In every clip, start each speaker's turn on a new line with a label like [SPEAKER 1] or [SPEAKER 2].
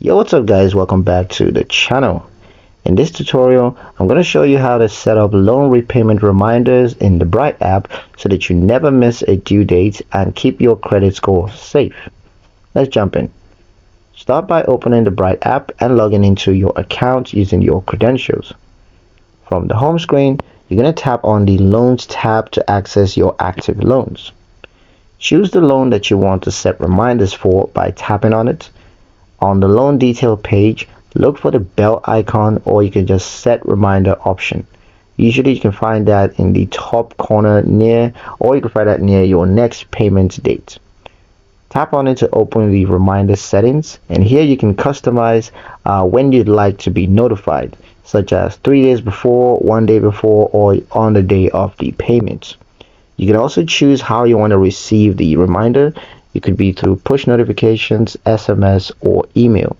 [SPEAKER 1] Yo, what's up guys, welcome back to the channel. In this tutorial I'm going to show you how to set up loan repayment reminders in the Bright app so that you never miss a due date and keep your credit score safe. Let's jump in. Start by opening the Bright app and logging into your account using your credentials. From the home screen, you're going to tap on the Loans tab to access your active loans. Choose the loan that you want to set reminders for by tapping on it. On the loan detail page, look for the bell icon, or you can just set reminder option. Usually you can find that in the top corner or you can find that near your next payment date. Tap on it to open the reminder settings, and here you can customize when you'd like to be notified, such as 3 days before, 1 day before, or on the day of the payment. You can also choose how you want to receive the reminder. It could be through push notifications, SMS, or email.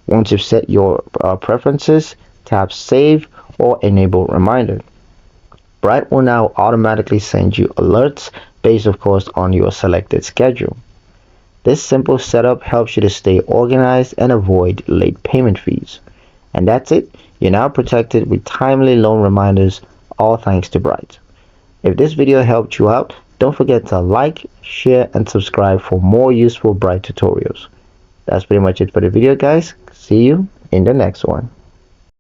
[SPEAKER 1] Once you've set your preferences, tap Save or Enable Reminder. Bright will now automatically send you alerts based, of course, on your selected schedule. This simple setup helps you to stay organized and avoid late payment fees. And that's it. You're now protected with timely loan reminders, all thanks to Bright. If this video helped you out, don't forget to like, share, and subscribe for more useful Bright tutorials. That's pretty much it for the video, guys. See you in the next one.